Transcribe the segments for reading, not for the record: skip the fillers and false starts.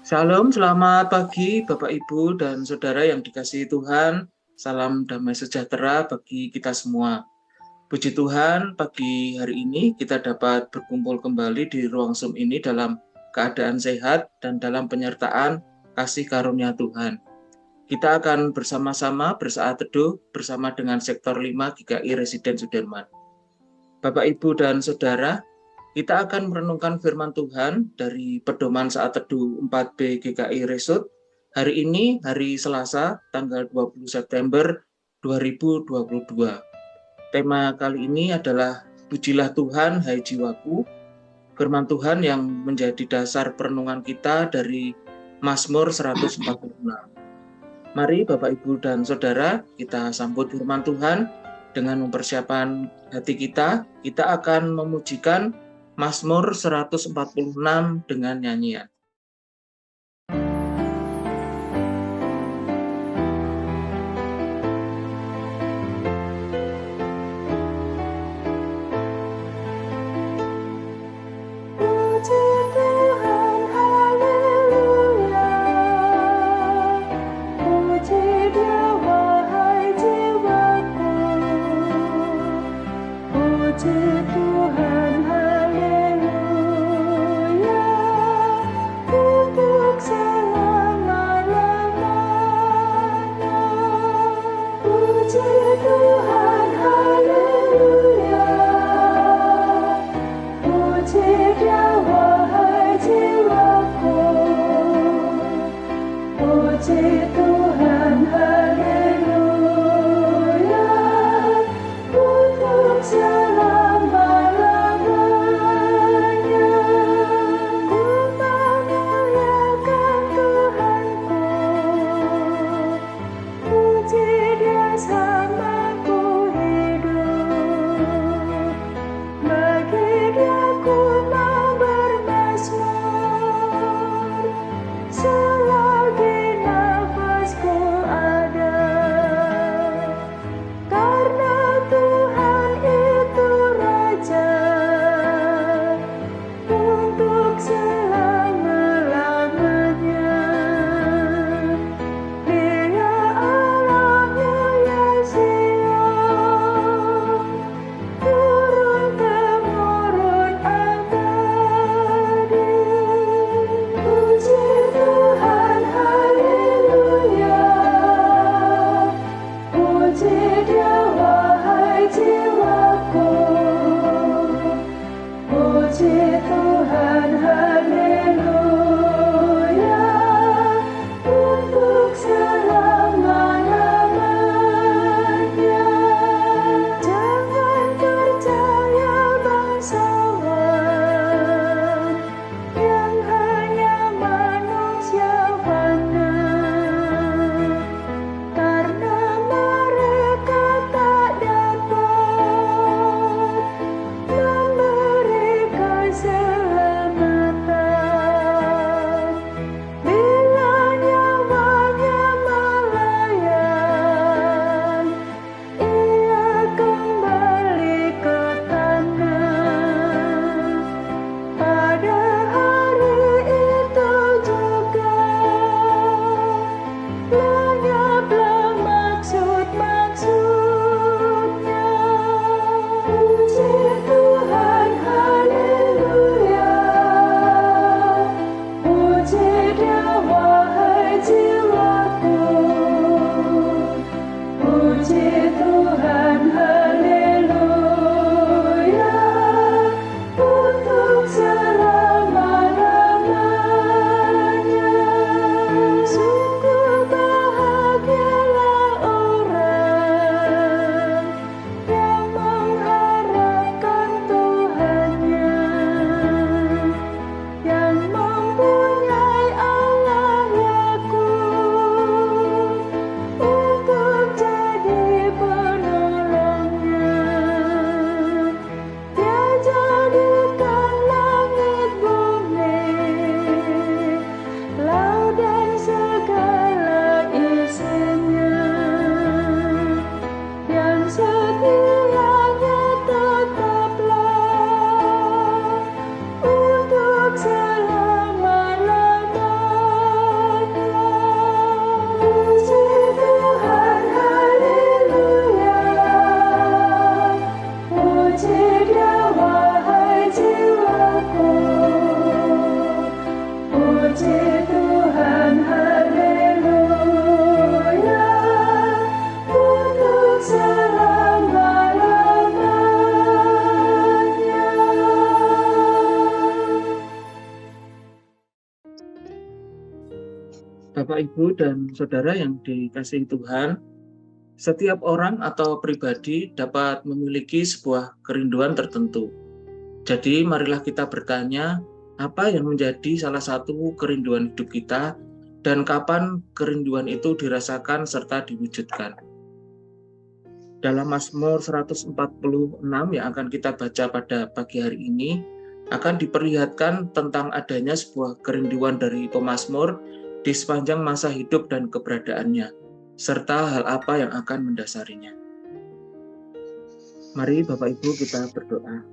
Shalom, selamat pagi Bapak Ibu dan Saudara yang dikasihi Tuhan. Salam damai sejahtera bagi kita semua. Puji Tuhan, pagi hari ini kita dapat berkumpul kembali di ruang Zoom ini dalam keadaan sehat dan dalam penyertaan kasih karunia Tuhan. Kita akan bersama-sama bersaat teduh bersama dengan Sektor 5 GKI Residen Sudirman. Bapak, Ibu, dan Saudara, kita akan merenungkan firman Tuhan dari Pedoman Saat Teduh 4B GKI Resut. Hari ini, hari Selasa, tanggal 20 September 2022. Tema kali ini adalah Pujilah Tuhan, hai jiwaku. Firman Tuhan yang menjadi dasar perenungan kita dari Mazmur 146. Mari Bapak, Ibu, dan Saudara, kita sambut firman Tuhan dengan mempersiapkan hati kita. Kita akan memujikan Mazmur 146 dengan nyanyian. Bapak, Ibu, dan Saudara yang dikasihi Tuhan, setiap orang atau pribadi dapat memiliki sebuah kerinduan tertentu. Jadi marilah kita bertanya, apa yang menjadi salah satu kerinduan hidup kita dan kapan kerinduan itu dirasakan serta diwujudkan. Dalam Mazmur 146 yang akan kita baca pada pagi hari ini, akan diperlihatkan tentang adanya sebuah kerinduan dari pemazmur di sepanjang masa hidup dan keberadaannya, serta hal apa yang akan mendasarinya. Mari Bapak Ibu kita berdoa.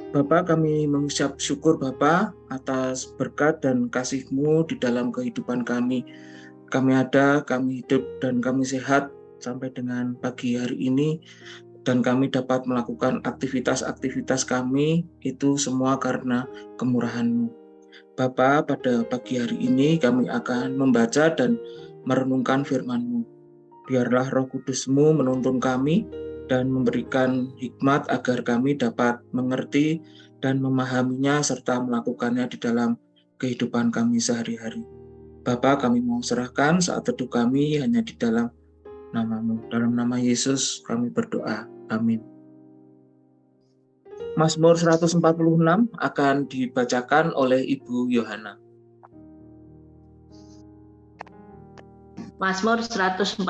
Bapa, kami mengucap syukur Bapa atas berkat dan kasih-Mu di dalam kehidupan kami. Kami ada, kami hidup, dan kami sehat sampai dengan pagi hari ini. Dan kami dapat melakukan aktivitas-aktivitas kami, itu semua karena kemurahan-Mu. Bapa, pada pagi hari ini kami akan membaca dan merenungkan firman-Mu. Biarlah Roh Kudus-Mu menuntun kami dan memberikan hikmat agar kami dapat mengerti dan memahaminya serta melakukannya di dalam kehidupan kami sehari-hari. Bapa, kami mau serahkan saat teduh kami hanya di dalam nama-Mu. Dalam nama Yesus kami berdoa. Amin. Mazmur 146 akan dibacakan oleh Ibu Yohana. Mazmur 146.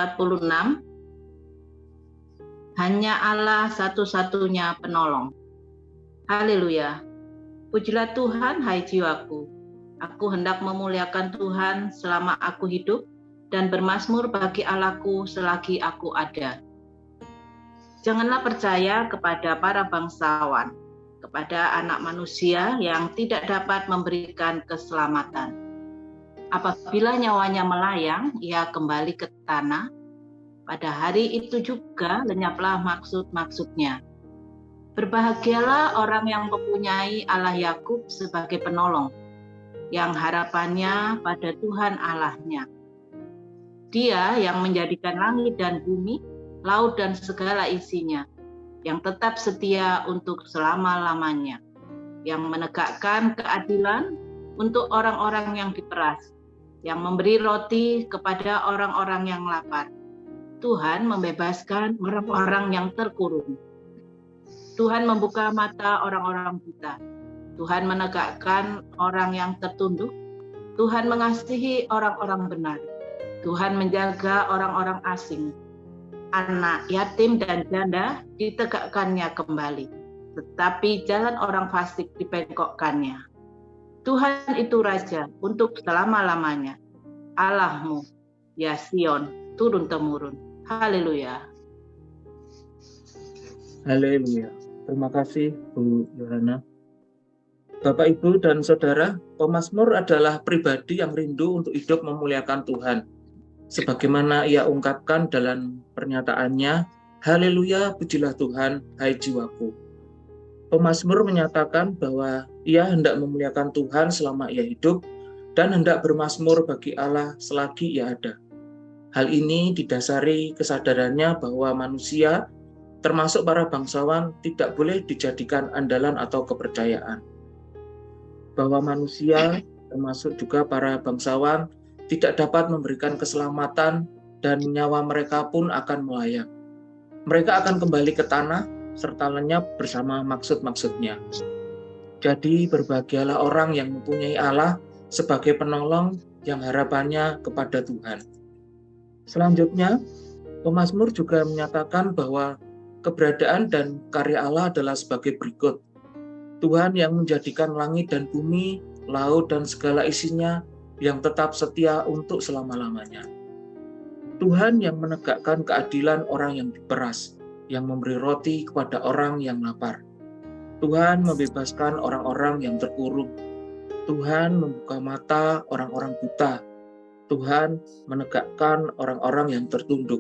Hanya Allah satu-satunya penolong. Haleluya. Pujilah Tuhan, hai jiwaku. Aku hendak memuliakan Tuhan selama aku hidup dan bermazmur bagi Allahku selagi aku ada. Janganlah percaya kepada para bangsawan, kepada anak manusia yang tidak dapat memberikan keselamatan. Apabila nyawanya melayang, ia kembali ke tanah. Pada hari itu juga lenyaplah maksud-maksudnya. Berbahagialah orang yang mempunyai Allah Yakub sebagai penolong, yang harapannya pada Tuhan Allahnya. Dia yang menjadikan langit dan bumi, laut dan segala isinya, yang tetap setia untuk selama-lamanya, yang menegakkan keadilan untuk orang-orang yang diperas, yang memberi roti kepada orang-orang yang lapar. Tuhan membebaskan orang-orang yang terkurung. Tuhan membuka mata orang-orang buta. Tuhan menegakkan orang yang tertunduk. Tuhan mengasihi orang-orang benar. Tuhan menjaga orang-orang asing. Anak yatim dan janda ditegakkannya kembali, tetapi jalan orang fasik dibengkokkannya. Tuhan itu Raja untuk selama-lamanya. Allahmu, ya Sion, turun-temurun. Haleluya. Haleluya. Terima kasih Bu Yohana. Bapak, Ibu, dan Saudara, pemazmur adalah pribadi yang rindu untuk hidup memuliakan Tuhan. Sebagaimana ia ungkapkan dalam pernyataannya, haleluya, pujilah Tuhan, hai jiwaku. Pemazmur menyatakan bahwa ia hendak memuliakan Tuhan selama ia hidup dan hendak bermazmur bagi Allah selagi ia ada. Hal ini didasari kesadarannya bahwa manusia, termasuk para bangsawan, tidak boleh dijadikan andalan atau kepercayaan. Bahwa manusia, termasuk juga para bangsawan, tidak dapat memberikan keselamatan dan nyawa mereka pun akan melayang. Mereka akan kembali ke tanah serta lenyap bersama maksud-maksudnya. Jadi berbahagialah orang yang mempunyai Allah sebagai penolong yang harapannya kepada Tuhan. Selanjutnya, pemazmur juga menyatakan bahwa keberadaan dan karya Allah adalah sebagai berikut. Tuhan yang menjadikan langit dan bumi, laut dan segala isinya, yang tetap setia untuk selama-lamanya. Tuhan yang menegakkan keadilan orang yang diperas, yang memberi roti kepada orang yang lapar. Tuhan membebaskan orang-orang yang terkurung. Tuhan membuka mata orang-orang buta. Tuhan menegakkan orang-orang yang tertunduk.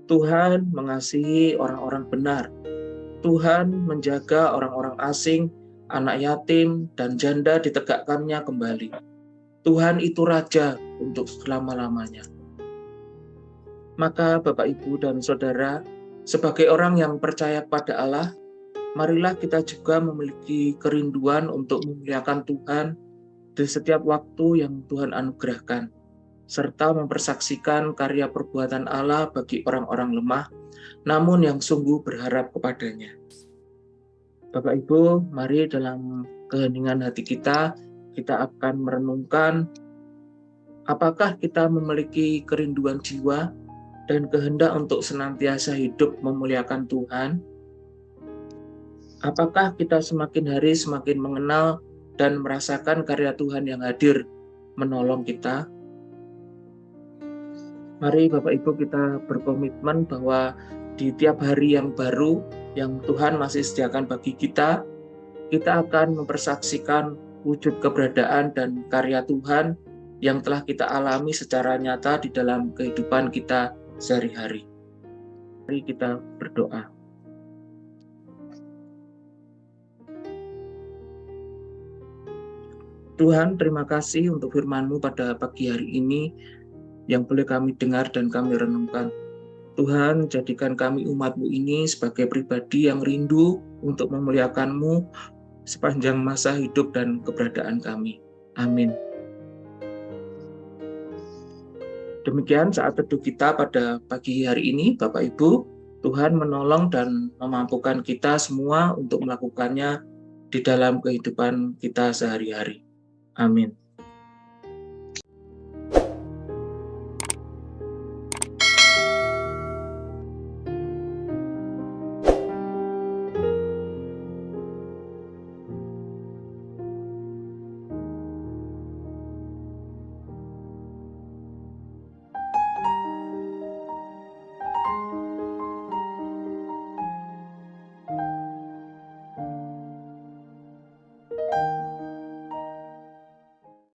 Tuhan mengasihi orang-orang benar. Tuhan menjaga orang-orang asing, anak yatim, dan janda ditegakkannya kembali. Tuhan itu Raja untuk selama-lamanya. Maka Bapak, Ibu, dan Saudara, sebagai orang yang percaya pada Allah, marilah kita juga memiliki kerinduan untuk memuliakan Tuhan di setiap waktu yang Tuhan anugerahkan, serta mempersaksikan karya perbuatan Allah bagi orang-orang lemah, namun yang sungguh berharap kepadanya. Bapak Ibu, mari dalam keheningan hati kita akan merenungkan apakah kita memiliki kerinduan jiwa dan kehendak untuk senantiasa hidup memuliakan Tuhan. Apakah kita semakin hari semakin mengenal dan merasakan karya Tuhan yang hadir menolong kita? Mari Bapak Ibu kita berkomitmen bahwa di tiap hari yang baru yang Tuhan masih sediakan bagi kita akan mempersaksikan wujud keberadaan dan karya Tuhan yang telah kita alami secara nyata di dalam kehidupan kita sehari-hari. Mari kita berdoa. Tuhan, terima kasih untuk firman-Mu pada pagi hari ini yang boleh kami dengar dan kami renungkan. Tuhan, jadikan kami umat-Mu ini sebagai pribadi yang rindu untuk memuliakan-Mu sepanjang masa hidup dan keberadaan kami. Amin. Demikian saat teduh kita pada pagi hari ini, Bapak Ibu. Tuhan menolong dan memampukan kita semua untuk melakukannya di dalam kehidupan kita sehari-hari. Amin.